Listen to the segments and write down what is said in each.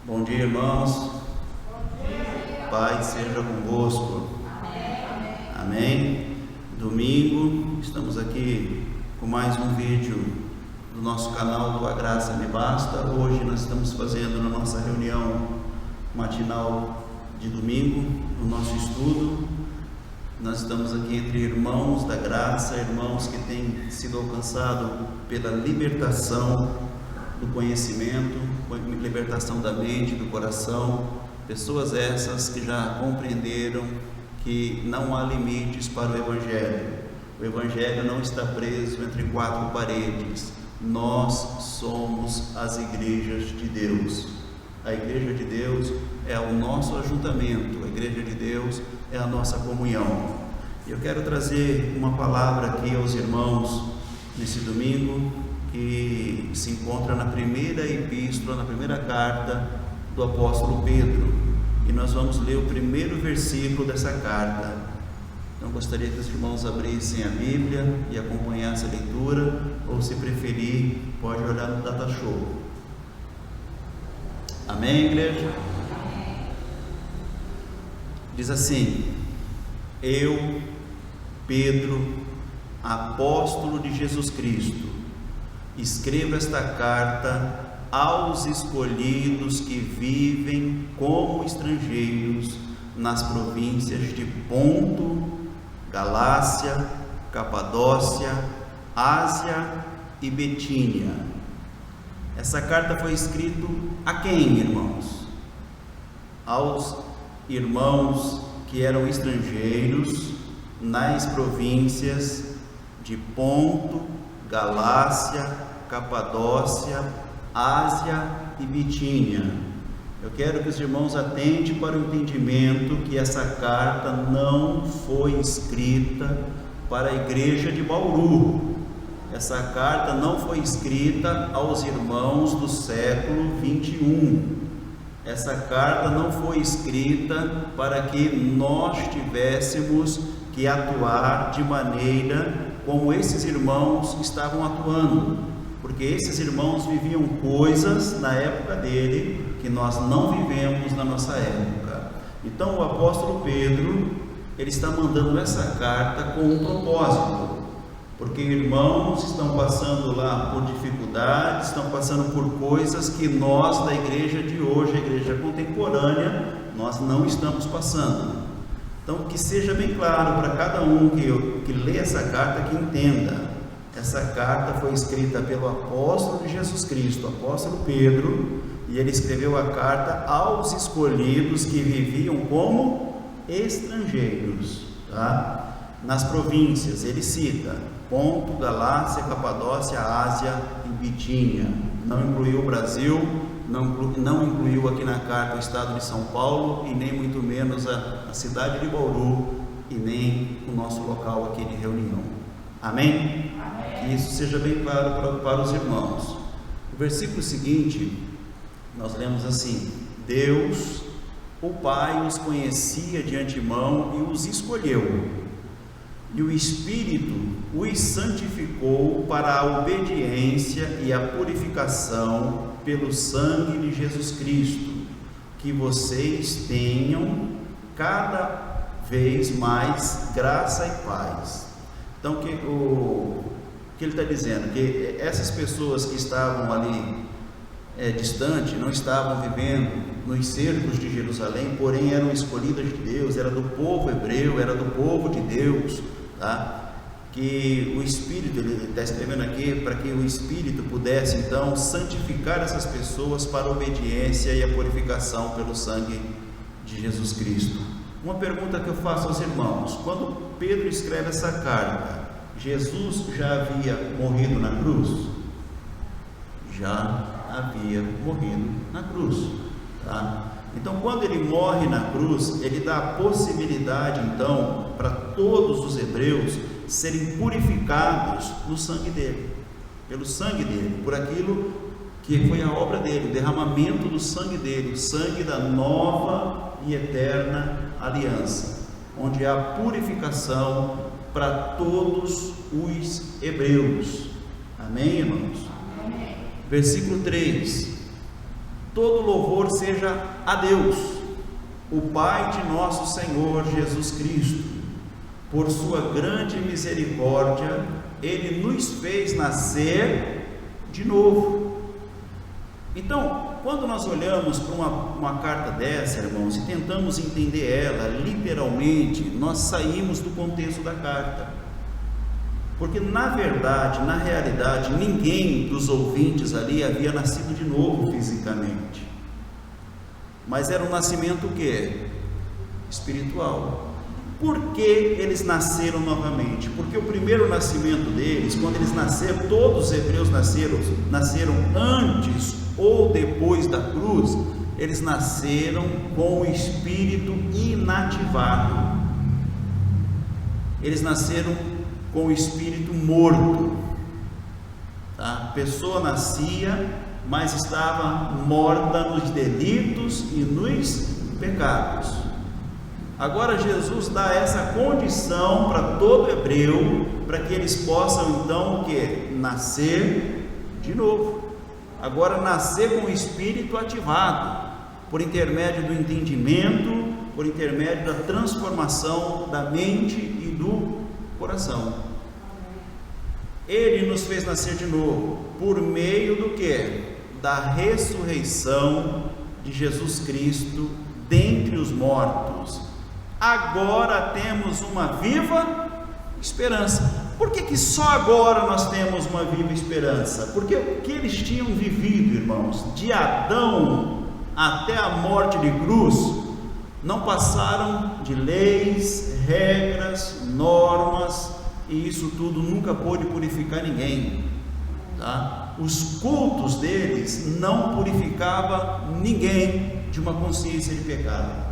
Bom dia, irmãos. Bom dia. Paz seja convosco. Amém. Amém. Domingo, estamos aqui com mais um vídeo do nosso canal do A Graça Me Basta. Hoje nós estamos fazendo na nossa reunião matinal de domingo, no nosso estudo. Nós estamos aqui entre irmãos da graça, irmãos que têm sido alcançados pela libertação do conhecimento, libertação da mente, do coração, pessoas essas que já compreenderam que não há limites para o Evangelho. O Evangelho não está preso entre quatro paredes. Nós somos as igrejas de Deus. A igreja de Deus é o nosso ajuntamento, a igreja de Deus é a nossa comunhão. Eu quero trazer uma palavra aqui aos irmãos nesse domingo, que se encontra na primeira epístola, na primeira carta do apóstolo Pedro, e nós vamos ler o primeiro versículo dessa carta. Então gostaria que os irmãos abrissem a Bíblia e acompanhassem a leitura, ou se preferir, pode olhar no Data Show. Amém, igreja? Diz assim: eu, Pedro, apóstolo de Jesus Cristo, escrevo esta carta aos escolhidos que vivem como estrangeiros nas províncias de Ponto, Galácia, Capadócia, Ásia e Betínia. Essa carta foi escrita a quem, irmãos? Aos irmãos que eram estrangeiros nas províncias de Ponto, Galácia, Capadócia, Ásia e Bitínia. Eu quero que os irmãos atentem para o entendimento que essa carta não foi escrita para a igreja de Bauru. Essa carta não foi escrita aos irmãos do século 21. Essa carta não foi escrita para que nós tivéssemos que atuar de maneira como esses irmãos estavam atuando, porque esses irmãos viviam coisas na época dele que nós não vivemos na nossa época. Então o apóstolo Pedro, ele está mandando essa carta com um propósito, porque irmãos estão passando lá por dificuldades, estão passando por coisas que nós da igreja de hoje, a igreja contemporânea, nós não estamos passando. Então, que seja bem claro para cada um que lê essa carta, que entenda, essa carta foi escrita pelo apóstolo de Jesus Cristo, apóstolo Pedro, e ele escreveu a carta aos escolhidos que viviam como estrangeiros, tá? Nas províncias, ele cita Ponto, Galácia, Capadócia, Ásia e Bitínia. Não incluiu o Brasil, não incluiu aqui na carta o estado de São Paulo, e nem muito menos a cidade de Bauru, e nem o nosso local aqui de reunião. Amém? Amém. Que isso seja bem claro para os irmãos. O versículo seguinte, nós lemos assim: Deus, o Pai, os conhecia de antemão e os escolheu, e o Espírito os santificou para a obediência e a purificação pelo sangue de Jesus Cristo, que vocês tenham cada vez mais graça e paz. Então, o que ele está dizendo? Que essas pessoas que estavam ali distante, não estavam vivendo nos cercos de Jerusalém, porém eram escolhidas de Deus, era do povo hebreu, era do povo de Deus, tá? Que o Espírito, ele está escrevendo aqui, para que o Espírito pudesse então santificar essas pessoas para a obediência e a purificação pelo sangue de Jesus Cristo. Uma pergunta que eu faço aos irmãos: quando Pedro escreve essa carta, Jesus já havia morrido na cruz? Já havia morrido na cruz, tá? Então, quando ele morre na cruz, ele dá a possibilidade então para todos os hebreus serem purificados no sangue dele, pelo sangue dele, por aquilo que foi a obra dele, o derramamento do sangue dele, o sangue da nova e eterna aliança, onde há purificação para todos os hebreus. Amém, irmãos? Amém. Versículo 3: todo louvor seja a Deus, o Pai de nosso Senhor Jesus Cristo. Por sua grande misericórdia, Ele nos fez nascer de novo. Então, quando nós olhamos para uma carta dessa, irmãos, e tentamos entender ela literalmente, nós saímos do contexto da carta. Porque na verdade, na realidade, ninguém dos ouvintes ali havia nascido de novo fisicamente. Mas era um nascimento o quê? Espiritual. Por que eles nasceram novamente? Porque o primeiro nascimento deles, quando eles nasceram, todos os hebreus nasceram antes ou depois da cruz, eles nasceram com o espírito inativado. Eles nasceram com o espírito morto. A pessoa nascia, mas estava morta nos delitos e nos pecados. Agora Jesus dá essa condição para todo hebreu, para que eles possam então o que? Nascer de novo. Agora nascer com o espírito ativado, por intermédio do entendimento, por intermédio da transformação da mente e do coração. Ele nos fez nascer de novo, por meio do que? Da ressurreição de Jesus Cristo dentre os mortos. Agora temos uma viva esperança. Por que só agora nós temos uma viva esperança? Porque o que eles tinham vivido, irmãos, de Adão até a morte de cruz, não passaram de leis, regras, normas, e isso tudo nunca pôde purificar ninguém, tá? Os cultos deles não purificavam ninguém de uma consciência de pecado.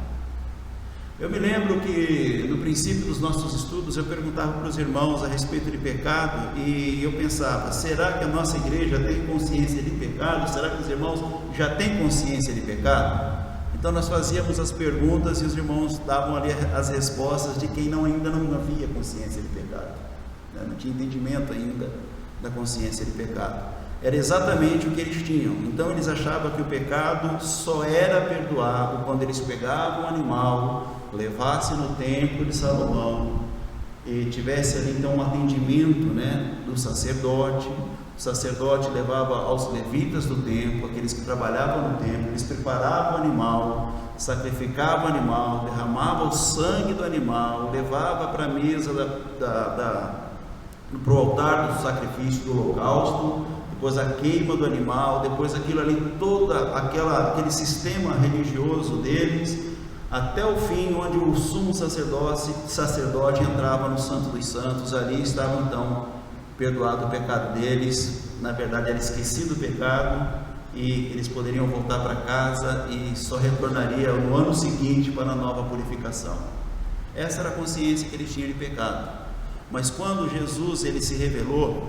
Eu me lembro que no princípio dos nossos estudos eu perguntava para os irmãos a respeito de pecado, e eu pensava, será que a nossa igreja tem consciência de pecado? Será que os irmãos já têm consciência de pecado? Então nós fazíamos as perguntas e os irmãos davam ali as respostas de quem ainda não havia consciência de pecado, né? Não tinha entendimento ainda da consciência de pecado. Era exatamente o que eles tinham. Então eles achavam que o pecado só era perdoado quando eles pegavam um animal, levassem no templo de Salomão e tivesse ali então um atendimento, né, do sacerdote. O sacerdote levava aos levitas do templo, aqueles que trabalhavam no templo, eles preparavam o animal, sacrificavam o animal, derramavam o sangue do animal, levava para a mesa para o altar do sacrifício do holocausto, depois a queima do animal, depois aquilo ali, aquele sistema religioso deles, até o fim, onde o sumo sacerdote entrava no Santo dos Santos. Ali estava então perdoado o pecado deles. Na verdade era esquecido o pecado e eles poderiam voltar para casa e só retornaria no ano seguinte para a nova purificação. Essa era a consciência que eles tinham de pecado. Mas quando Jesus ele se revelou,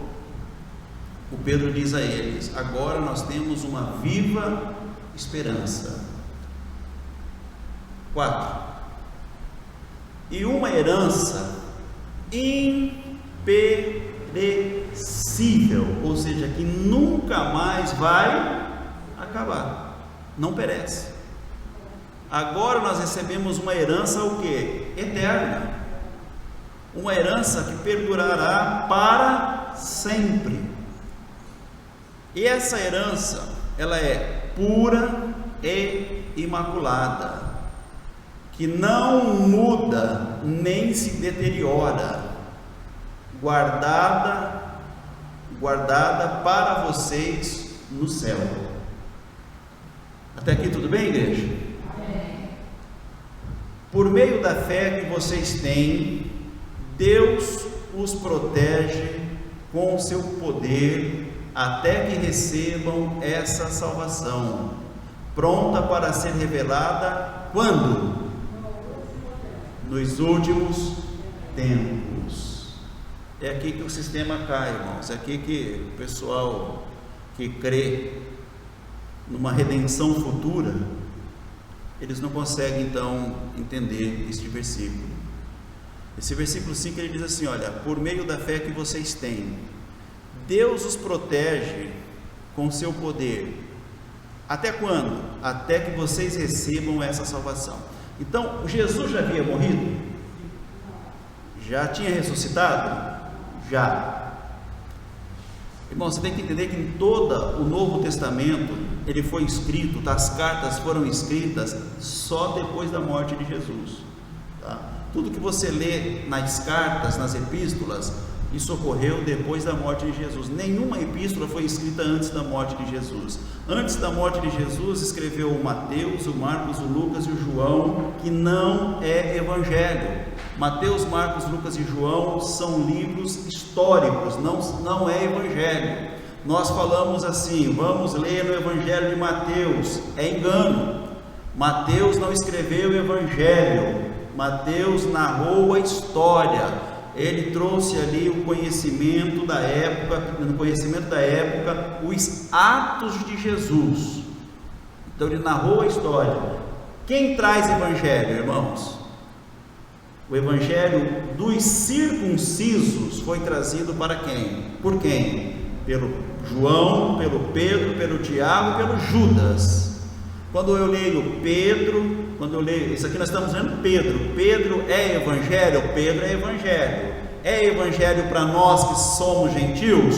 o Pedro diz a eles: agora nós temos uma viva esperança. 4. E uma herança imperecível, ou seja, que nunca mais vai acabar, não perece. Agora nós recebemos uma herança o quê? Eterna. Uma herança que perdurará para sempre. E essa herança, ela é pura e imaculada, que não muda nem se deteriora, guardada para vocês no céu. Até aqui tudo bem, igreja? Amém. Por meio da fé que vocês têm, Deus os protege com o seu poder até que recebam essa salvação, pronta para ser revelada quando? Nos últimos tempos. É aqui que o sistema cai, irmãos. É aqui que o pessoal que crê numa redenção futura, eles não conseguem então entender este versículo. Esse versículo 5 ele diz assim: olha, por meio da fé que vocês têm, Deus os protege com seu poder, Até quando? Até que vocês recebam essa salvação. Então, Jesus já havia morrido? Já tinha ressuscitado? Já. Irmão, você tem que entender que em todo o Novo Testamento, ele foi escrito, as cartas foram escritas só depois da morte de Jesus, tá? Tudo que você lê nas cartas, nas epístolas, isso ocorreu depois da morte de Jesus. Nenhuma epístola foi escrita antes da morte de Jesus. Antes da morte de Jesus, escreveu o Mateus, o Marcos, o Lucas e o João, que não é evangelho. Mateus, Marcos, Lucas e João são livros históricos, não é evangelho. Nós falamos assim, vamos ler no evangelho de Mateus, é engano. Mateus não escreveu o evangelho, Mateus narrou a história, ele trouxe ali o conhecimento da época, os atos de Jesus. Então ele narrou a história. Quem traz evangelho, irmãos? O evangelho dos circuncisos foi trazido para quem? Por quem? Pelo João, pelo Pedro, pelo Tiago e pelo Judas. Quando eu leio Pedro, isso aqui nós estamos lendo Pedro é evangelho? Pedro é evangelho. É evangelho para nós que somos gentios?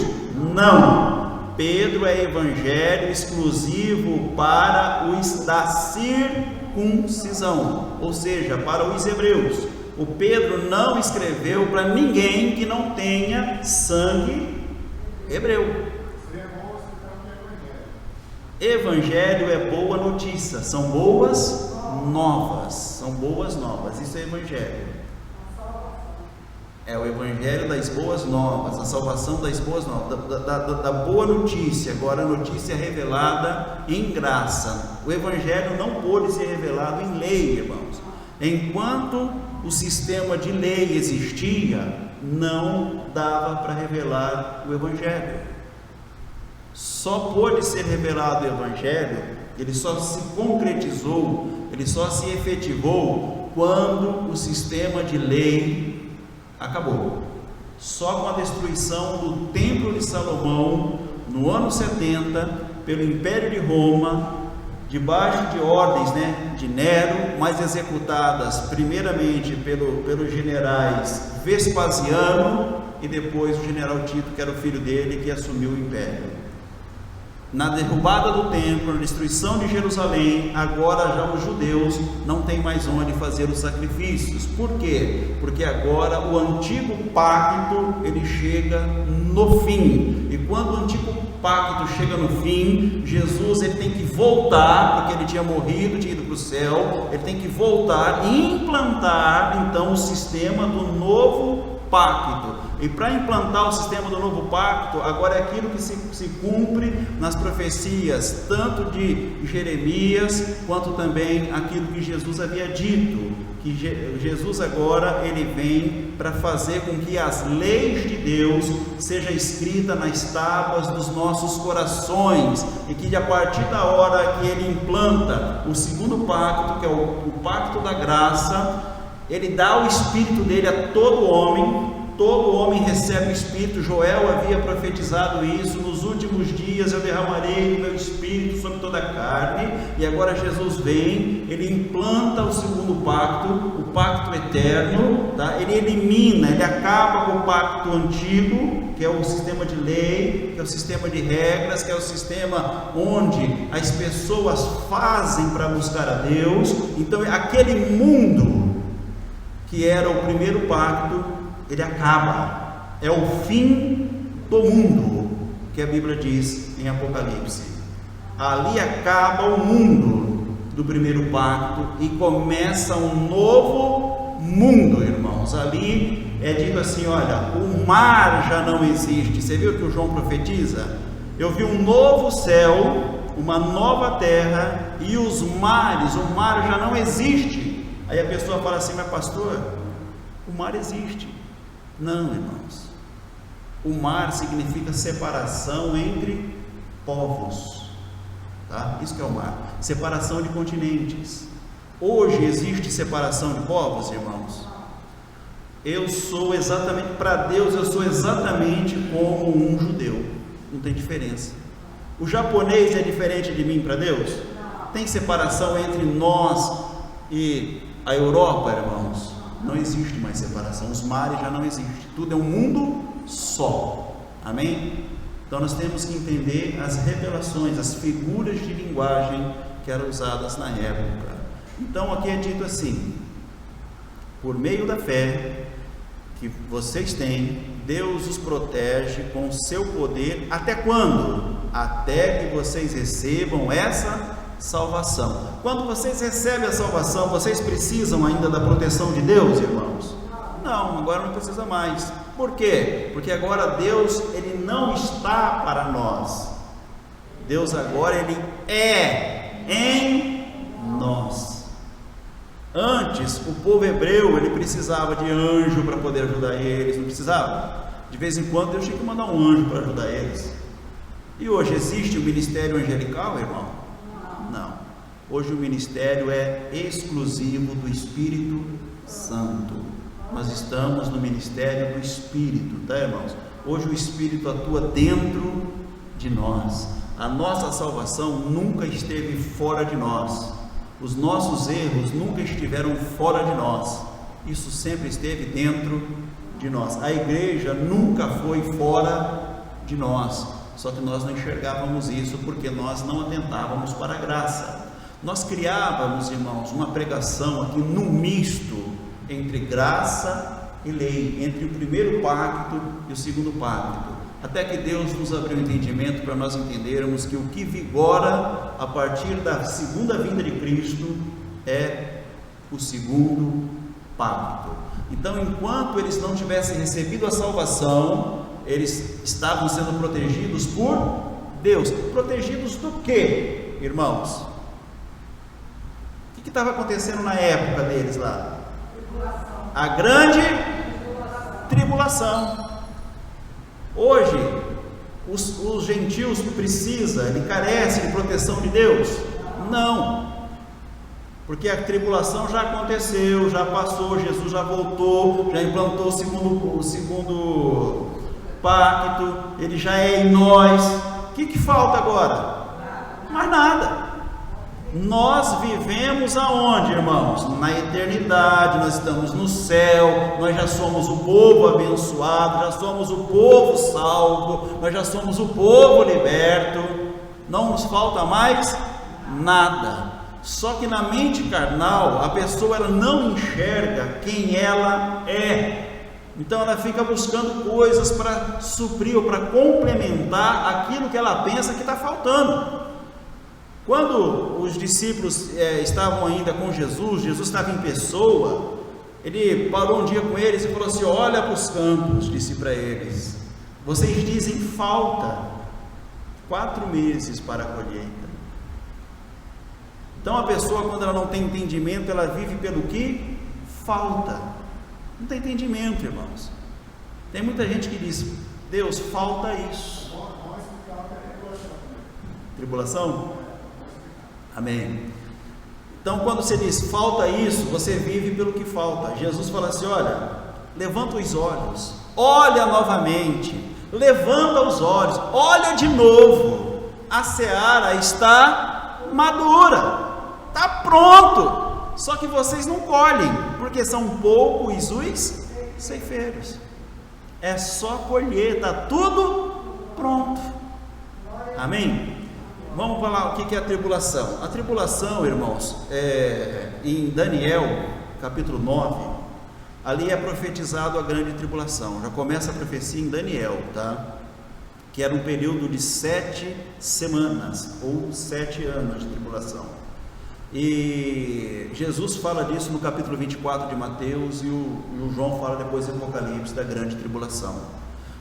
Não. Pedro é evangelho exclusivo para os da circuncisão, ou seja, para os hebreus. O Pedro não escreveu para ninguém que não tenha sangue hebreu. Evangelho é boa notícia, são boas novas, isso é evangelho. É o evangelho das boas novas, a salvação das boas novas, da boa notícia. Agora a notícia é revelada em graça. O evangelho não pôde ser revelado em lei, irmãos. Enquanto o sistema de lei existia, não dava para revelar o evangelho. Só pôde ser revelado o evangelho, ele só se concretizou, ele só se efetivou quando o sistema de lei acabou. Só com a destruição do templo de Salomão, no ano 70, pelo Império de Roma, debaixo de ordens, de Nero, mas executadas primeiramente pelos generais Vespasiano e depois o general Tito, que era o filho dele, que assumiu o império. Na derrubada do templo, na destruição de Jerusalém, agora já os judeus não têm mais onde fazer os sacrifícios. Por quê? Porque agora o antigo pacto, ele chega no fim. E quando o antigo pacto chega no fim, Jesus ele tem que voltar, porque ele tinha morrido, tinha ido para o céu, ele tem que voltar e implantar então o sistema do novo pacto. E para implantar o sistema do novo pacto, agora é aquilo que se cumpre nas profecias, tanto de Jeremias, quanto também aquilo que Jesus havia dito, que Jesus agora ele vem para fazer com que as leis de Deus sejam escritas nas tábuas dos nossos corações, e que a partir da hora que ele implanta o segundo pacto, que é o pacto da graça, ele dá o Espírito dele a todo homem recebe o Espírito. Joel havia profetizado isso: nos últimos dias eu derramarei o meu Espírito sobre toda a carne. E agora Jesus vem, ele implanta o segundo pacto, o pacto eterno, tá? Ele elimina, ele acaba com o pacto antigo, que é o sistema de lei, que é o sistema de regras, que é o sistema onde as pessoas fazem para buscar a Deus. Então aquele mundo que era o primeiro pacto, ele acaba, é o fim do mundo, que a Bíblia diz em Apocalipse. Ali acaba o mundo do primeiro pacto e começa um novo mundo, irmãos. Ali é dito assim: olha, o mar já não existe. Você viu que o João profetiza? Eu vi um novo céu, uma nova terra, e os mares, o mar já não existe. Aí a pessoa fala assim: mas pastor, o mar existe. Não, irmãos, o mar significa separação entre povos, tá? Isso que é o mar, separação de continentes. Hoje existe separação de povos, irmãos? Eu sou exatamente, para Deus eu sou exatamente como um judeu, não tem diferença. O japonês é diferente de mim para Deus? Tem separação entre nós e a Europa, irmãos? Não existe mais separação, os mares já não existem, tudo é um mundo só, amém? Então nós temos que entender as revelações, as figuras de linguagem que eram usadas na época. Então aqui é dito assim: por meio da fé que vocês têm, Deus os protege com o seu poder, até quando? Até que vocês recebam essa salvação. Quando vocês recebem a salvação, vocês precisam ainda da proteção de Deus, irmãos? Não, agora não precisa mais. Por quê? Porque agora Deus, Ele não está para nós. Deus agora, Ele é em nós. Antes, o povo hebreu, ele precisava de anjo para poder ajudar eles, não precisava? De vez em quando Deus tinha que mandar um anjo para ajudar eles. E hoje existe o ministério angelical, irmão? Não. Hoje o ministério é exclusivo do Espírito Santo. Nós estamos no ministério do Espírito, tá, irmãos? Hoje o Espírito atua dentro de nós. A nossa salvação nunca esteve fora de nós. Os nossos erros nunca estiveram fora de nós. Isso sempre esteve dentro de nós. A igreja nunca foi fora de nós. Só que nós não enxergávamos isso porque nós não atentávamos para a graça. Nós criávamos, irmãos, uma pregação aqui num misto entre graça e lei, entre o primeiro pacto e o segundo pacto, até que Deus nos abriu o entendimento para nós entendermos que o que vigora a partir da segunda vinda de Cristo é o segundo pacto. Então, enquanto eles não tivessem recebido a salvação, eles estavam sendo protegidos por Deus. Protegidos do quê, irmãos? O que estava acontecendo na época deles lá? A grande tribulação. Hoje, os gentios ele carece de proteção de Deus? Não, porque a tribulação já aconteceu, já passou, Jesus já voltou, já implantou o segundo pacto, ele já é em nós. O que falta agora? Mais nada. Nós vivemos aonde, irmãos? Na eternidade. Nós estamos no céu, nós já somos o povo abençoado, já somos o povo salvo, nós já somos o povo liberto, não nos falta mais nada. Só que na mente carnal, a pessoa ela não enxerga quem ela é, então ela fica buscando coisas para suprir ou para complementar aquilo que ela pensa que está faltando. Quando os discípulos estavam ainda com Jesus estava em pessoa, ele parou um dia com eles e falou assim: olha para os campos, disse para eles, vocês dizem falta 4 meses para a colheita. Então a pessoa, quando ela não tem entendimento, ela vive pelo que falta. Não tem entendimento, irmãos. Tem muita gente que diz: Deus, falta isso. Tribulação? Amém. Então, quando você diz falta isso, você vive pelo que falta. Jesus fala assim: olha, levanta os olhos, olha novamente, levanta os olhos, olha de novo, a seara está madura, está pronto, só que vocês não colhem, porque são poucos os ceifeiros. É só colher, está tudo pronto. Amém? Vamos falar o que é a tribulação. A tribulação, irmãos, em Daniel, capítulo 9, ali é profetizado a grande tribulação. Já começa a profecia em Daniel, tá? Que era um período de 7 semanas, ou 7 anos de tribulação. E Jesus fala disso no capítulo 24 de Mateus, e o João fala depois em Apocalipse da grande tribulação.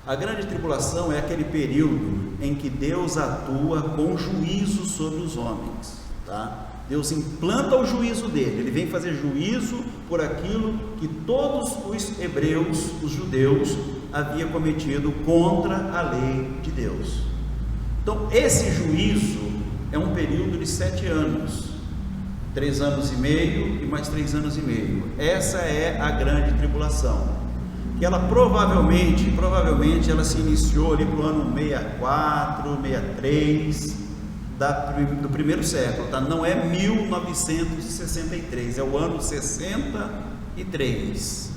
A grande tribulação é aquele período em que Deus atua com juízo sobre os homens, tá? Deus implanta o juízo dele, ele vem fazer juízo por aquilo que todos os hebreus, os judeus, haviam cometido contra a lei de Deus. Então esse juízo é um período de 7 anos, 3 anos e meio e mais 3 anos e meio. Essa é a grande tribulação. que ela provavelmente ela se iniciou ali para o ano 64, 63 do primeiro século, tá? Não é 1963, é o ano 63.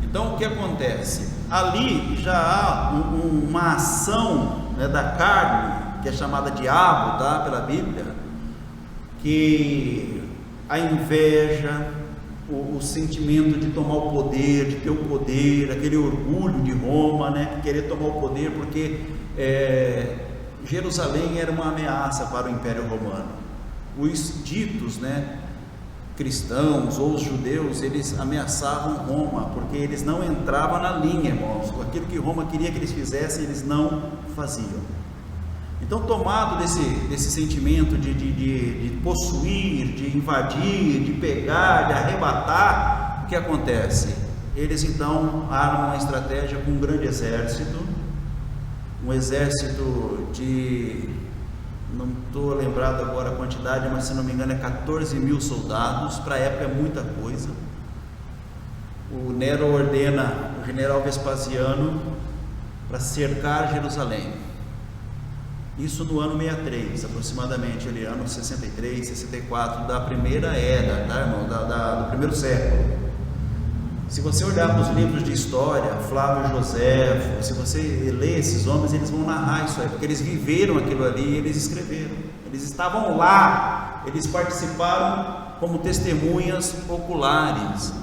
Então o que acontece? Ali já há uma ação, né, da carne, que é chamada diabo, tá? Pela Bíblia, que a inveja, o sentimento de tomar o poder, de ter o poder, aquele orgulho de Roma, né, de querer tomar o poder, porque Jerusalém era uma ameaça para o Império Romano. Os ditos, né, cristãos ou os judeus, eles ameaçavam Roma, porque eles não entravam na linha, irmãos. Aquilo que Roma queria que eles fizessem, eles não faziam. Então, tomado desse sentimento de possuir, de invadir, de pegar, de arrebatar, o que acontece? Eles então armam uma estratégia com um grande exército, um exército de, não estou lembrado agora a quantidade, mas se não me engano é 14 mil soldados, para a época é muita coisa. O Nero ordena o general Vespasiano para cercar Jerusalém. Isso no ano 63, aproximadamente, ali, ano 63, 64, da primeira era, tá, irmão? Do primeiro século. Se você olhar para os livros de história, Flávio Joséfo, se você ler esses homens, eles vão narrar isso aí, porque eles viveram aquilo ali e eles escreveram. Eles estavam lá, eles participaram como testemunhas oculares.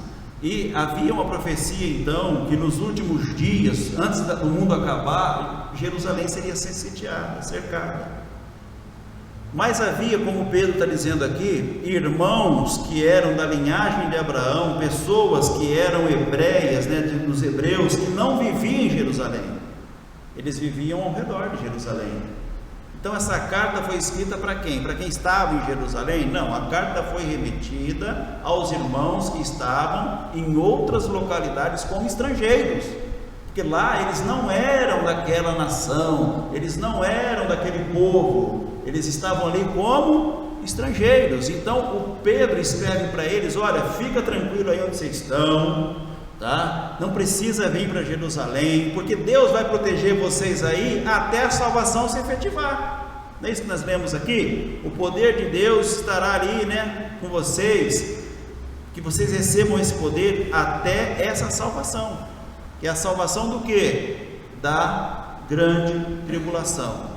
E havia uma profecia então, que nos últimos dias, antes do mundo acabar, Jerusalém seria sitiada, cercada. Mas havia, como Pedro está dizendo aqui, irmãos que eram da linhagem de Abraão, pessoas que eram hebreias, né, dos hebreus, que não viviam em Jerusalém. Eles viviam ao redor de Jerusalém. Então essa carta foi escrita para quem? Para quem estava em Jerusalém? Não, a carta foi remetida aos irmãos que estavam em outras localidades como estrangeiros, porque lá eles não eram daquela nação, eles não eram daquele povo, eles estavam ali como estrangeiros. Então o Pedro escreve para eles: olha, fica tranquilo aí onde vocês estão, tá? Não precisa vir para Jerusalém, porque Deus vai proteger vocês aí até a salvação se efetivar. Não é isso que nós lemos aqui? O poder de Deus estará ali, né, com vocês, que vocês recebam esse poder até essa salvação, que é a salvação do que? Da grande tribulação.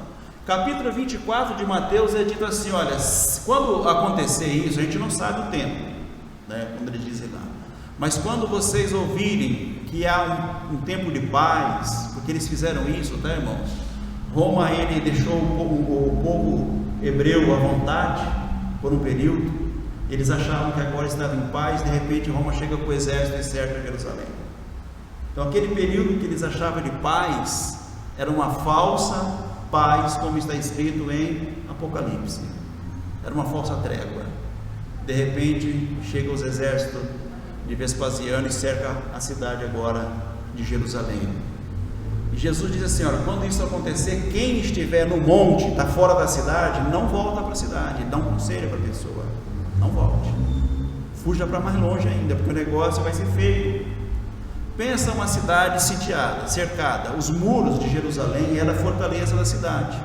Capítulo 24 de Mateus é dito assim: olha, quando acontecer isso, a gente não sabe o tempo, né, quando ele diz lá, mas quando vocês ouvirem que há um tempo de paz, porque eles fizeram isso, tá, irmãos? Roma, ele deixou o povo hebreu à vontade por um período. Eles achavam que agora estava em paz. De repente Roma chega com o exército e cerca Jerusalém. Então aquele período que eles achavam de paz era uma falsa paz, como está escrito em Apocalipse. Era uma falsa trégua. De repente chega os exércitos de Vespasiano e cerca a cidade agora de Jerusalém. E Jesus diz assim: olha, quando isso acontecer, quem estiver no monte, está fora da cidade, não volta para a cidade. Dá um conselho para a pessoa: não volte, fuja para mais longe ainda, porque o negócio vai ser feio. Pensa uma cidade sitiada, cercada. Os muros de Jerusalém era a fortaleza da cidade,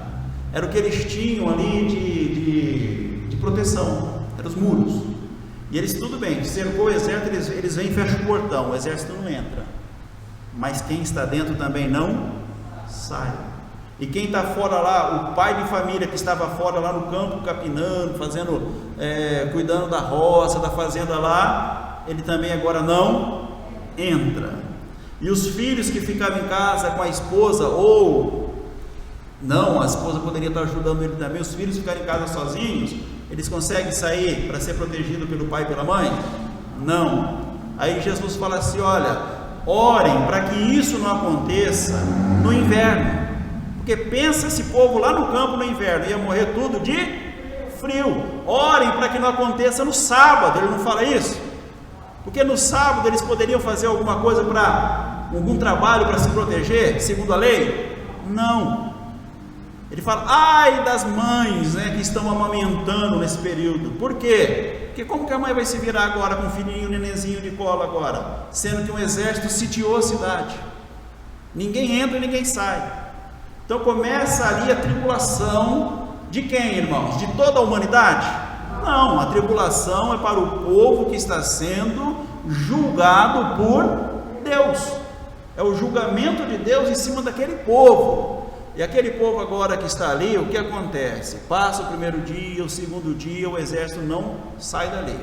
era o que eles tinham ali de proteção, eram os muros. E eles, tudo bem, cercou o exército, eles vêm e fecham o portão, o exército não entra, mas quem está dentro também não sai. E quem está fora lá, o pai de família que estava fora lá no campo, capinando, fazendo, cuidando da roça, da fazenda lá, ele também agora não entra. E os filhos que ficavam em casa com a esposa, ou não, a esposa poderia estar ajudando ele também, os filhos ficarem em casa sozinhos, eles conseguem sair para ser protegido pelo pai e pela mãe? Não. Aí Jesus fala assim: olha, orem para que isso não aconteça no inverno, porque pensa esse povo lá no campo no inverno, ia morrer tudo de frio. Orem para que não aconteça no sábado. Ele não fala isso? Porque no sábado eles poderiam fazer alguma coisa, para algum trabalho para se proteger, segundo a lei? Não. Ele fala, ai das mães, né, que estão amamentando nesse período. Por quê? Porque como que a mãe vai se virar agora com um filhinho, um nenenzinho de colo agora? Sendo que um exército sitiou a cidade. Ninguém entra e ninguém sai. Então começa ali a tribulação de quem, irmãos? De toda a humanidade? Não, a tribulação é para o povo que está sendo julgado por Deus. É o julgamento de Deus em cima daquele povo. E aquele povo agora que está ali, o que acontece? Passa o primeiro dia, o segundo dia, o exército não sai dali.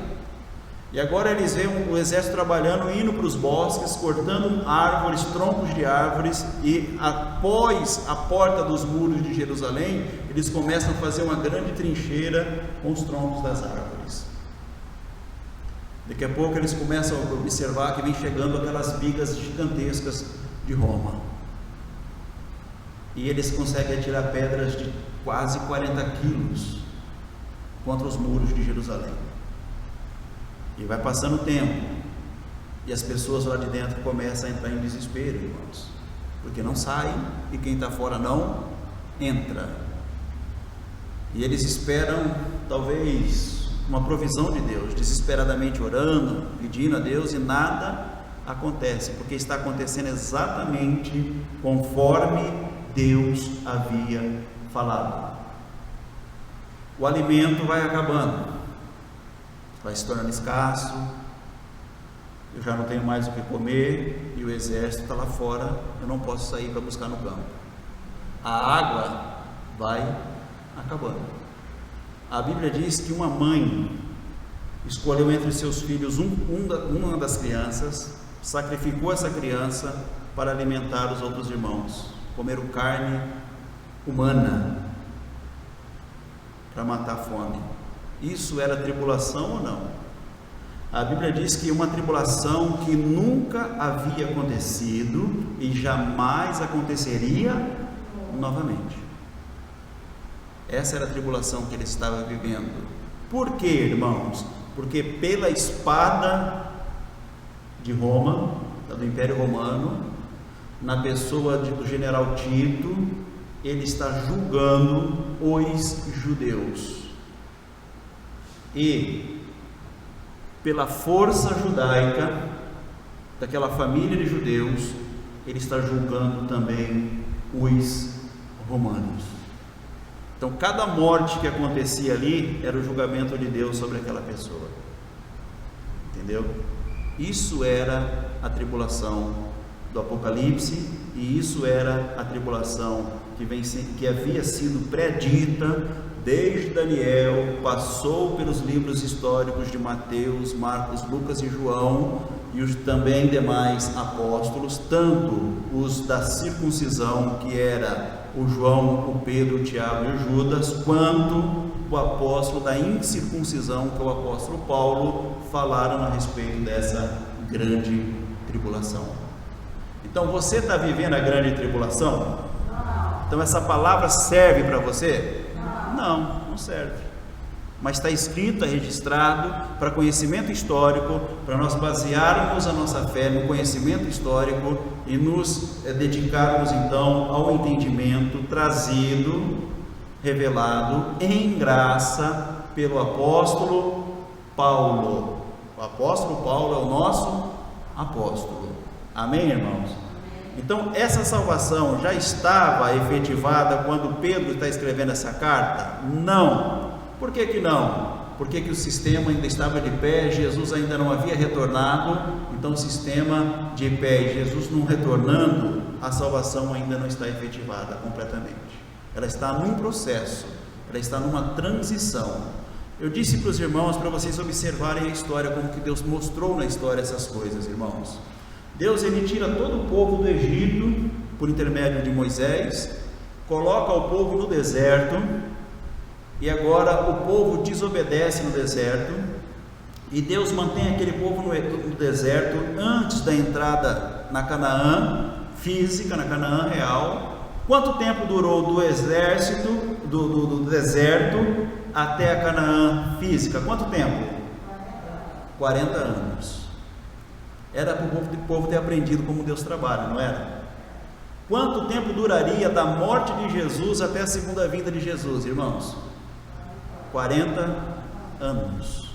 E agora eles veem o exército trabalhando, indo para os bosques, cortando árvores, troncos de árvores, e após a porta dos muros de Jerusalém, eles começam a fazer uma grande trincheira com os troncos das árvores. Daqui a pouco eles começam a observar que vem chegando aquelas bigas gigantescas de Roma. E eles conseguem atirar pedras de quase 40 quilos contra os muros de Jerusalém. E vai passando o tempo, e as pessoas lá de dentro começam a entrar em desespero, irmãos, porque não saem, e quem está fora não entra. E eles esperam, talvez, uma provisão de Deus, desesperadamente orando, pedindo a Deus, e nada acontece, porque está acontecendo exatamente conforme Deus havia falado. O alimento vai acabando, vai se tornando escasso, eu já não tenho mais o que comer, e o exército está lá fora, eu não posso sair para buscar no campo. A água vai acabando. A Bíblia diz que uma mãe escolheu entre seus filhos uma das crianças, sacrificou essa criança para alimentar os outros irmãos. Comeram carne humana para matar a fome. Isso era tribulação ou não? A Bíblia diz que uma tribulação que nunca havia acontecido e jamais aconteceria novamente. Essa era a tribulação que ele estava vivendo. Por quê, irmãos? Porque pela espada de Roma, do Império Romano, na pessoa do general Tito, ele está julgando os judeus. E pela força judaica daquela família de judeus, ele está julgando também os romanos. Então cada morte que acontecia ali era o julgamento de Deus sobre aquela pessoa. Entendeu? Isso era a tribulação do Apocalipse, e isso era a tribulação que havia sido predita desde Daniel, passou pelos livros históricos de Mateus, Marcos, Lucas e João, e os também demais apóstolos, tanto os da circuncisão, que era o João, o Pedro, o Tiago e o Judas, quanto o apóstolo da incircuncisão, que é o apóstolo Paulo, falaram a respeito dessa grande tribulação. Então você está vivendo a grande tribulação? Então essa palavra serve para você? Não serve. Mas está escrito, é registrado para conhecimento histórico, para nós basearmos a nossa fé no conhecimento histórico e nos dedicarmos então ao entendimento trazido, revelado em graça pelo apóstolo Paulo. O apóstolo Paulo é o nosso apóstolo. Amém, irmãos? Então essa salvação já estava efetivada quando Pedro está escrevendo essa carta? Não. Por que que não? Porque que o sistema ainda estava de pé, Jesus ainda não havia retornado, então o sistema de pé e Jesus não retornando, a salvação ainda não está efetivada completamente. Ela está num processo, ela está numa transição. Eu disse para os irmãos, para vocês observarem a história, como que Deus mostrou na história essas coisas, irmãos. Deus, ele tira todo o povo do Egito, por intermédio de Moisés, coloca o povo no deserto, e agora o povo desobedece no deserto, e Deus mantém aquele povo no deserto, antes da entrada na Canaã física, na Canaã real. Quanto tempo durou do exército, do deserto, até a Canaã física? Quanto tempo? 40 anos. Era para o povo ter aprendido como Deus trabalha, não era? Quanto tempo duraria da morte de Jesus até a segunda vinda de Jesus, irmãos? 40 anos.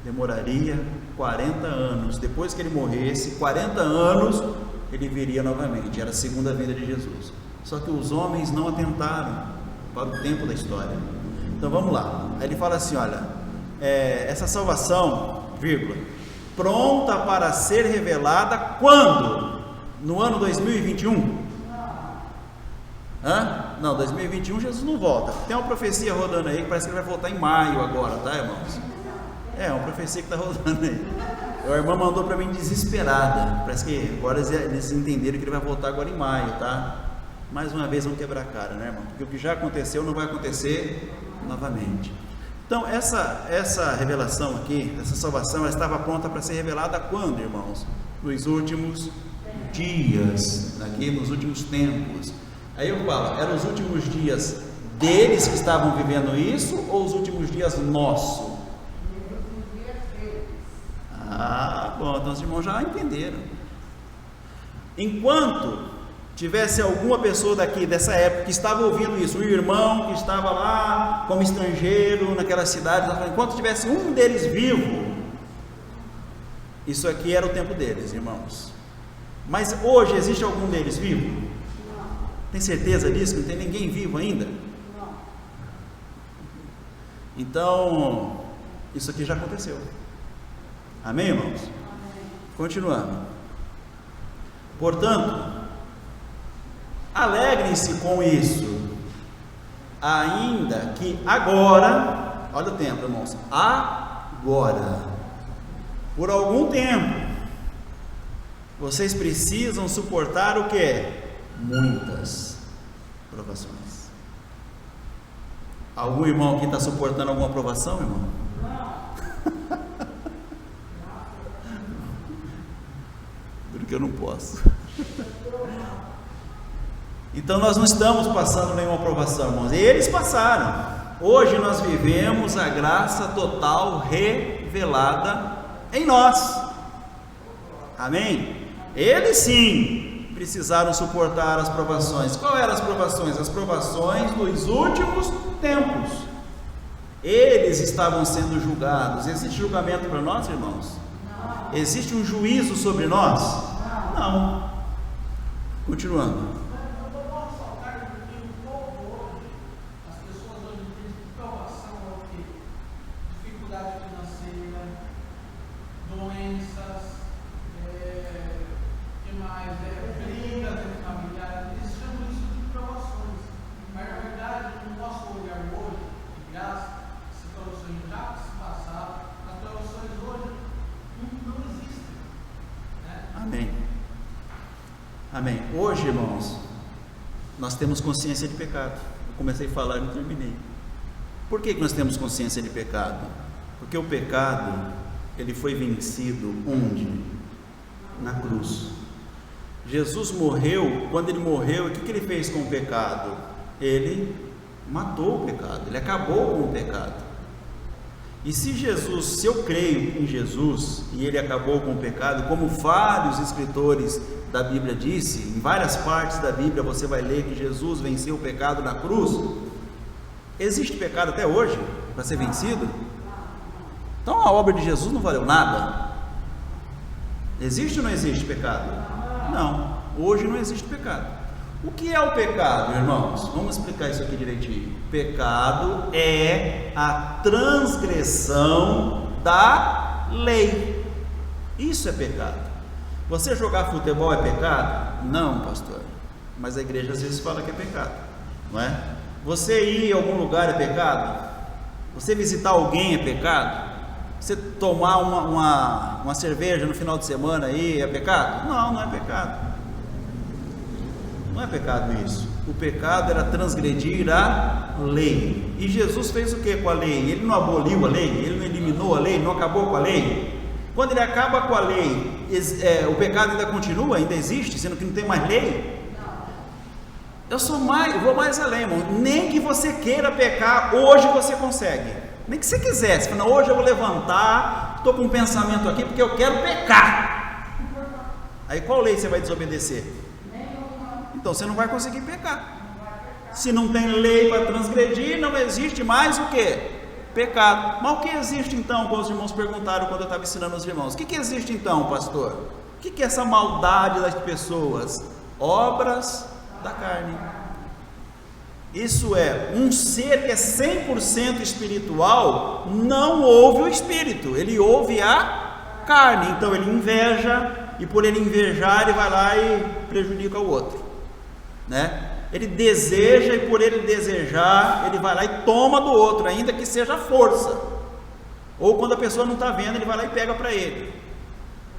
Demoraria 40 anos. Depois que ele morresse, 40 anos, ele viria novamente. Era a segunda vinda de Jesus. Só que os homens não atentaram para o tempo da história. Então vamos lá. Aí ele fala assim, olha, essa salvação, vírgula, pronta para ser revelada quando? No ano 2021? Não, 2021 Jesus não volta. Tem uma profecia rodando aí que parece que ele vai voltar em maio agora, tá, irmãos? Uma profecia que está rodando aí. A irmã mandou para mim desesperada. Parece que agora eles entenderam que ele vai voltar agora em maio, tá? Mais uma vez vão quebrar a cara, né, irmão? Porque o que já aconteceu não vai acontecer novamente. Então essa revelação aqui, essa salvação, ela estava pronta para ser revelada quando, irmãos? Nos últimos dias, aqui nos últimos tempos. Aí eu falo, eram os últimos dias deles que estavam vivendo isso, ou os últimos dias nossos? Bom, então os irmãos já entenderam. Enquanto tivesse alguma pessoa daqui dessa época que estava ouvindo isso, um irmão que estava lá como estrangeiro naquela cidade, enquanto tivesse um deles vivo, isso aqui era o tempo deles, irmãos. Mas hoje existe algum deles vivo? Não. Tem certeza disso? Não tem ninguém vivo ainda? Não. Então, isso aqui já aconteceu. Amém, irmãos? Amém. Continuando. Portanto, alegrem-se com isso, ainda que agora, olha o tempo, irmãos, agora, por algum tempo, vocês precisam suportar o que? Muitas provações. Algum irmão aqui está suportando alguma provação, irmão? Não. Porque eu não posso. Então nós não estamos passando nenhuma provação, irmãos. Eles passaram. Hoje nós vivemos a graça total revelada em nós. Amém? Eles sim precisaram suportar as provações. Qual eram as provações? As provações dos últimos tempos. Eles estavam sendo julgados. Existe julgamento para nós, irmãos? Não. Existe um juízo sobre nós? Não. Continuando. Amém. Hoje, irmãos, nós temos consciência de pecado. Eu comecei a falar e não terminei. Por que nós temos consciência de pecado? Porque o pecado, ele foi vencido onde? Na cruz. Jesus morreu. Quando ele morreu, o que ele fez com o pecado? Ele matou o pecado, ele acabou com o pecado. E se eu creio em Jesus e ele acabou com o pecado, como vários escritores da Bíblia disse, em várias partes da Bíblia você vai ler que Jesus venceu o pecado na cruz. Existe pecado até hoje para ser vencido? Então a obra de Jesus não valeu nada? Existe ou não existe pecado? Não, hoje não existe pecado. O que é o pecado, irmãos? Vamos explicar isso aqui direitinho. Pecado é a transgressão da lei. Isso é pecado. Você jogar futebol é pecado? Não, pastor. Mas a igreja às vezes fala que é pecado, não é? Você ir em algum lugar é pecado? Você visitar alguém é pecado? Você tomar uma cerveja no final de semana aí é pecado? Não, não é pecado. Não é pecado isso. O pecado era transgredir a lei. E Jesus fez o que com a lei? Ele não aboliu a lei, ele não eliminou a lei, não acabou com a lei. Quando ele acaba com a lei, o pecado ainda continua, ainda existe, sendo que não tem mais lei? Eu vou mais além, irmão. Nem que você queira pecar, hoje você consegue. Nem que você quisesse, falando, hoje eu vou levantar, estou com um pensamento aqui porque eu quero pecar. Aí qual lei você vai desobedecer? então você não vai conseguir pecar. Se não tem lei para transgredir, não existe mais o que? Pecado. Mas o que existe então? Como os irmãos perguntaram quando eu estava ensinando os irmãos, o que existe então, pastor? O que é essa maldade das pessoas? Obras da carne. Isso é, um ser que é 100% espiritual não ouve o espírito, ele ouve a carne. Então ele inveja, e por ele invejar ele vai lá e prejudica o outro, né? Ele deseja, e por ele desejar ele vai lá e toma do outro, ainda que seja força, ou quando a pessoa não está vendo, ele vai lá e pega para ele.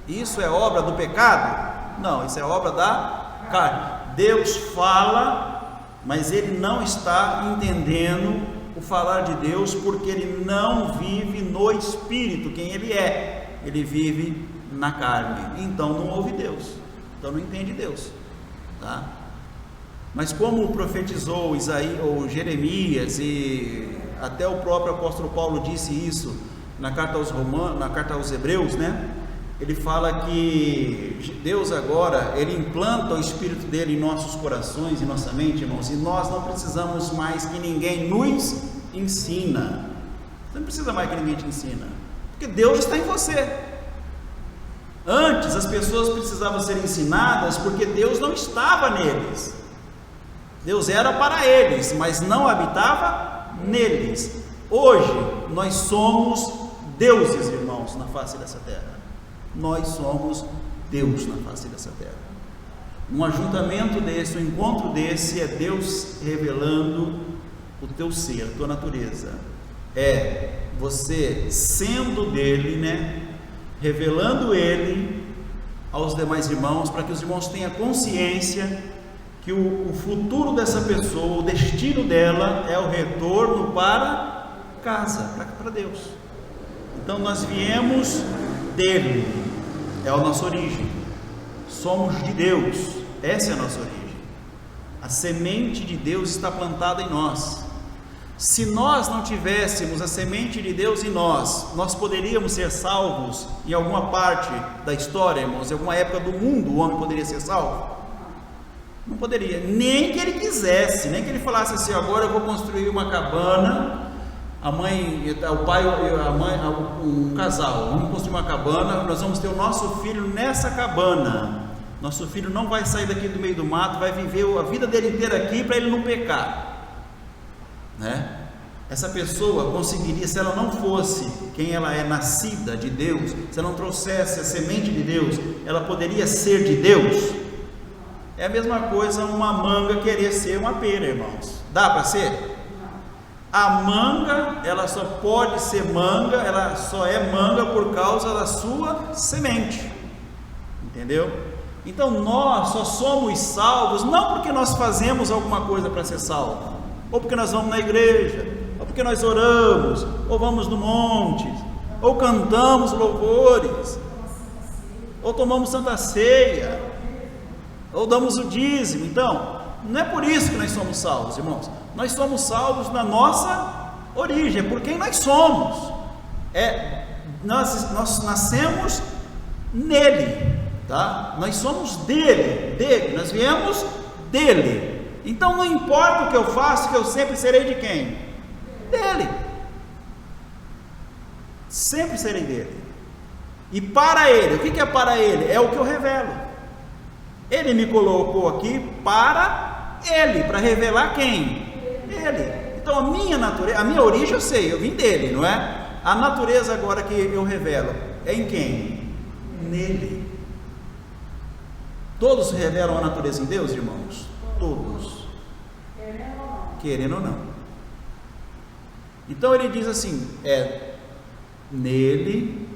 Isso é obra do pecado? Não, isso é obra da carne. Deus fala, mas ele não está entendendo o falar de Deus, porque ele não vive no Espírito, quem ele é, ele vive na carne, então não ouve Deus, então não entende Deus, tá? Mas como profetizou Isaías, ou Jeremias, e até o próprio apóstolo Paulo disse isso na carta aos Romanos, na carta aos Hebreus, né? Ele fala que Deus agora, ele implanta o Espírito dele em nossos corações, em nossa mente, irmãos, e nós não precisamos mais que ninguém nos ensina. Você não precisa mais que ninguém te ensina, porque Deus está em você. Antes as pessoas precisavam ser ensinadas porque Deus não estava neles. Deus era para eles, mas não habitava neles. Hoje nós somos deuses, irmãos, na face dessa terra. Nós somos Deus na face dessa terra. Um ajuntamento desse, um encontro desse, é Deus revelando o teu ser, a tua natureza. É você sendo dele, né? Revelando ele aos demais irmãos, para que os irmãos tenham consciência que o futuro dessa pessoa, o destino dela é o retorno para casa, para Deus. Então nós viemos dele, é a nossa origem, somos de Deus, essa é a nossa origem. A semente de Deus está plantada em nós. Se nós não tivéssemos a semente de Deus em nós, nós poderíamos ser salvos em alguma parte da história, irmãos, em alguma época do mundo o homem poderia ser salvo? Não poderia, nem que ele quisesse, nem que ele falasse assim: agora eu vou construir uma cabana, a mãe, o pai e a mãe, um casal, vamos construir uma cabana, nós vamos ter o nosso filho nessa cabana, nosso filho não vai sair daqui do meio do mato, vai viver a vida dele inteira aqui para ele não pecar, né? Essa pessoa conseguiria, se ela não fosse quem ela é, nascida de Deus, se ela não trouxesse a semente de Deus, ela poderia ser de Deus? É a mesma coisa uma manga querer ser uma pera, irmãos. Dá para ser? A manga, ela só pode ser manga, ela só é manga por causa da sua semente. Entendeu? Então nós só somos salvos não porque nós fazemos alguma coisa para ser salvo, ou porque nós vamos na igreja, ou porque nós oramos, ou vamos no monte, ou cantamos louvores, ou tomamos santa ceia, ou damos o dízimo. Então, não é por isso que nós somos salvos, irmãos. Nós somos salvos na nossa origem, é por quem nós somos. Nós nascemos nele, tá? Nós somos dele, nós viemos dele. Então não importa o que eu faço, que eu sempre serei de quem? Dele. Sempre serei dele. E para ele, o que é para ele? É o que eu revelo. Ele me colocou aqui para ele, para revelar quem? Ele. Então a minha natureza, a minha origem eu sei, eu vim dele, não é? A natureza agora que eu revelo é em quem? Nele. Todos revelam a natureza em Deus, irmãos? Todos. Querendo ou não. Então ele diz assim: é nele,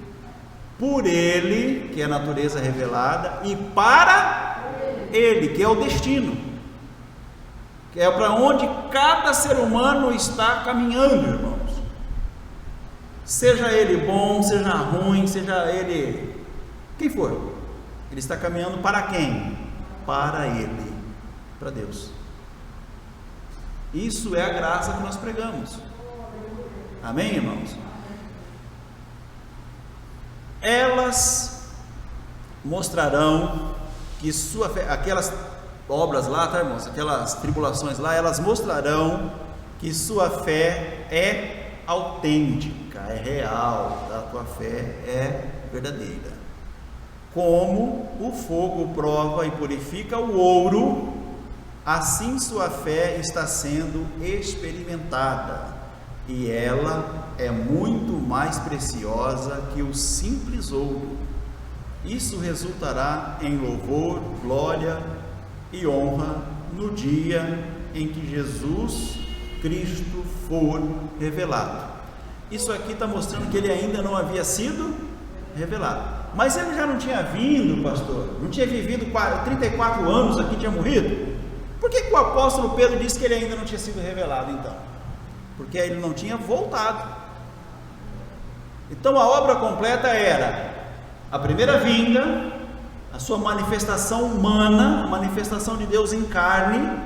por ele, que é a natureza revelada, e para ele, que é o destino, que é para onde cada ser humano está caminhando, irmãos. Seja ele bom, seja ruim, seja ele quem for, ele está caminhando para quem? Para ele, para Deus. Isso é a graça que nós pregamos. Amém, irmãos? Elas mostrarão que sua fé, aquelas obras lá, tá, irmãos? Aquelas tribulações lá, elas mostrarão que sua fé é autêntica, é real, tá? A tua fé é verdadeira. Como o fogo prova e purifica o ouro, assim sua fé está sendo experimentada, e ela é muito mais preciosa que o simples ouro. Isso resultará em louvor, glória e honra no dia em que Jesus Cristo for revelado. Isso aqui está mostrando que ele ainda não havia sido revelado. Mas ele já não tinha vindo, pastor? Não tinha vivido 34 anos aqui, tinha morrido? Por que o apóstolo Pedro disse que ele ainda não tinha sido revelado então? Porque ele não tinha voltado. Então a obra completa era a primeira vinda, a sua manifestação humana, a manifestação de Deus em carne,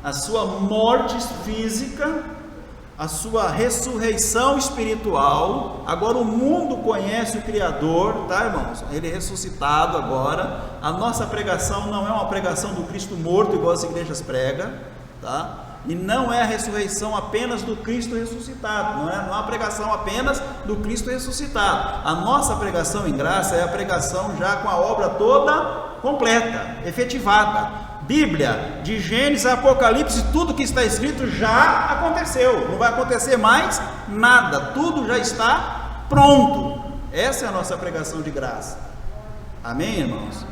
a sua morte física, a sua ressurreição espiritual. Agora o mundo conhece o Criador, tá, irmãos? Ele é ressuscitado agora. A nossa pregação não é uma pregação do Cristo morto, igual as igrejas pregam, tá? E não é a ressurreição apenas do Cristo ressuscitado, não é uma pregação apenas do Cristo ressuscitado. A nossa pregação em graça é a pregação já com a obra toda completa, efetivada. Bíblia, de Gênesis a Apocalipse, tudo que está escrito já aconteceu, não vai acontecer mais nada, tudo já está pronto. Essa é a nossa pregação de graça. Amém, irmãos?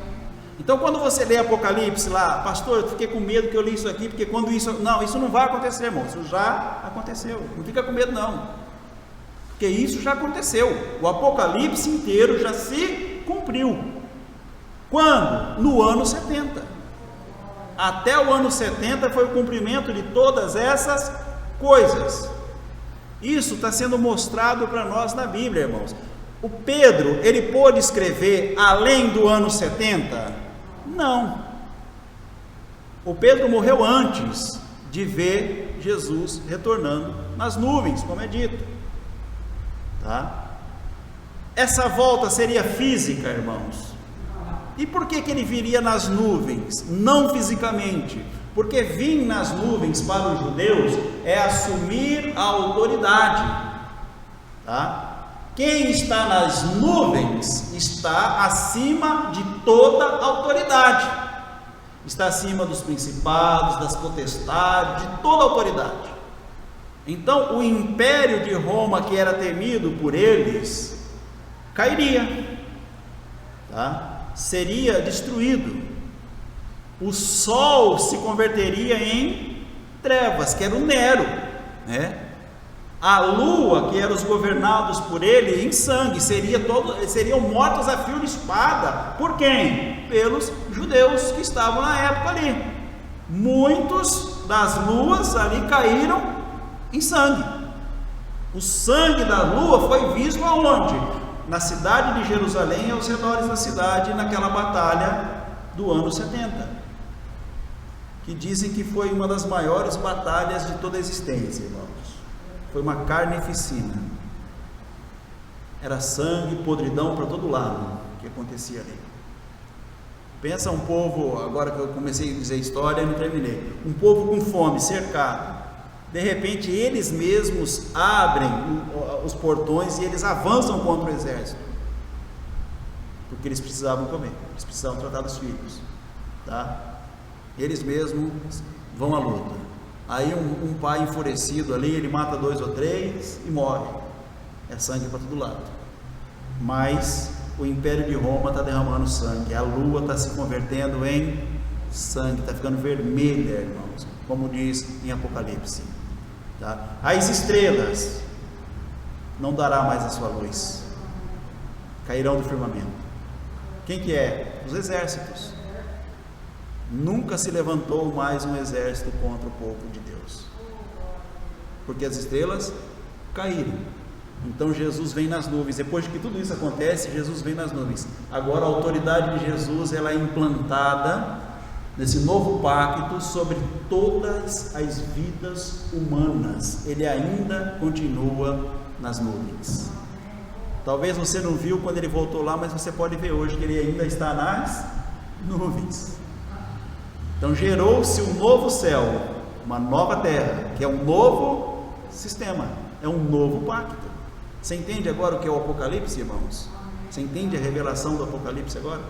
Então quando você lê Apocalipse lá, pastor, eu fiquei com medo que eu li isso aqui, porque quando isso não vai acontecer, irmão, isso já aconteceu, não fica com medo não, porque isso já aconteceu, o Apocalipse inteiro já se cumpriu. Quando? No ano 70, até o ano 70 foi o cumprimento de todas essas coisas. Isso está sendo mostrado para nós na Bíblia, irmãos. O Pedro, ele pôde escrever além do ano 70? Não. O Pedro morreu antes de ver Jesus retornando nas nuvens, como é dito, tá? Essa volta seria física, irmãos. E por que ele viria nas nuvens? Não fisicamente, porque vir nas nuvens para os judeus é assumir a autoridade, tá? Quem está nas nuvens está acima de toda autoridade, está acima dos principados, das potestades, de toda autoridade. Então o império de Roma, que era temido por eles, cairia, tá? Seria destruído. O sol se converteria em trevas, que era o Nero, né? A lua, que eram os governados por ele, em sangue, seriam mortos a fio de espada. Por quem? Pelos judeus que estavam na época ali. Muitos das luas ali caíram em sangue. O sangue da lua foi visto aonde? Na cidade de Jerusalém, aos redores da cidade, naquela batalha do ano 70, que dizem que foi uma das maiores batalhas de toda a existência, irmãos. Foi uma carnificina, era sangue, podridão para todo lado que acontecia ali. Pensa um povo, agora que eu comecei a dizer história e não terminei, um povo com fome, cercado, de repente eles mesmos abrem os portões e eles avançam contra o exército, porque eles precisavam comer, eles precisavam tratar dos filhos, tá? Eles mesmos vão à luta. Aí um pai enfurecido ali, ele mata 2 ou 3 e morre. É sangue para todo lado. Mas o império de Roma está derramando sangue. A lua está se convertendo em sangue, está ficando vermelha, irmãos, como diz em Apocalipse, tá? As estrelas não dará mais a sua luz, cairão do firmamento. Quem que é? Os exércitos. Nunca se levantou mais um exército contra o povo de Deus, porque as estrelas caíram. Então Jesus vem nas nuvens. Depois de que tudo isso acontece, Jesus vem nas nuvens. Agora a autoridade de Jesus, ela é implantada nesse novo pacto sobre todas as vidas humanas. Ele ainda continua nas nuvens. Talvez você não viu quando ele voltou lá, mas você pode ver hoje que ele ainda está nas nuvens. Então gerou-se um novo céu, uma nova terra, que é um novo sistema, é um novo pacto. Você entende agora o que é o Apocalipse, irmãos? Você entende a revelação do Apocalipse agora?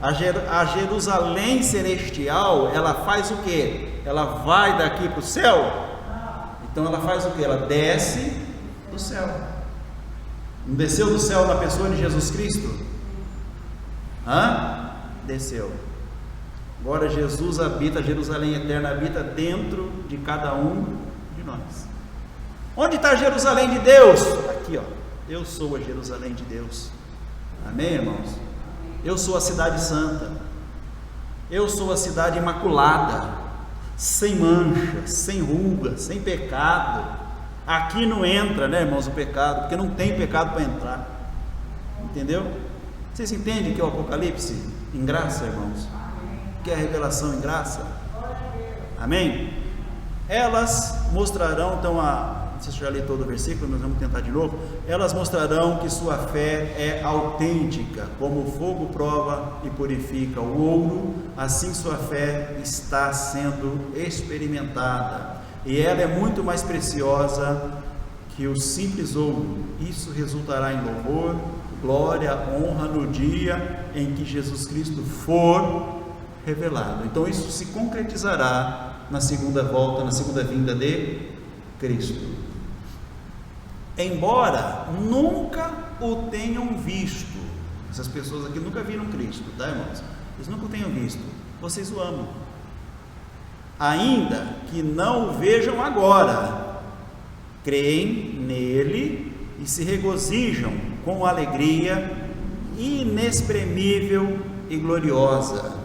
A Jerusalém celestial, ela faz o quê? Ela vai daqui para o céu? Então ela faz o quê? Ela desce do céu. Não desceu do céu na pessoa de Jesus Cristo? Desceu. Agora Jesus habita, Jerusalém eterna habita dentro de cada um de nós. Onde está a Jerusalém de Deus? Aqui, ó. Eu sou a Jerusalém de Deus. Amém, irmãos? Eu sou a cidade santa. Eu sou a cidade imaculada, sem mancha, sem ruga, sem pecado. Aqui não entra, né, irmãos, o pecado, porque não tem pecado para entrar. Entendeu? Vocês entendem que é o Apocalipse em graça, irmãos? Que é a revelação em graça? Amém? Elas mostrarão, então, não sei se eu já li todo o versículo, mas vamos tentar de novo. Elas mostrarão que sua fé é autêntica, como o fogo prova e purifica o ouro, assim sua fé está sendo experimentada, e ela é muito mais preciosa que o simples ouro. Isso resultará em louvor, glória, honra no dia em que Jesus Cristo for revelado. Então isso se concretizará na segunda volta, na segunda vinda de Cristo. Embora nunca o tenham visto, essas pessoas aqui nunca viram Cristo, tá, irmãos? Eles nunca o tenham visto, vocês o amam, ainda que não o vejam agora, creem nele e se regozijam com alegria inexprimível e gloriosa,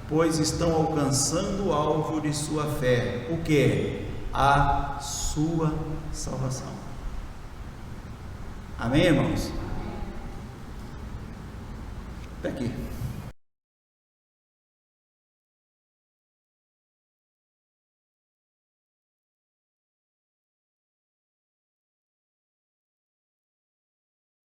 pois estão alcançando o alvo de sua fé. O que? A sua salvação. Amém, irmãos? Até aqui.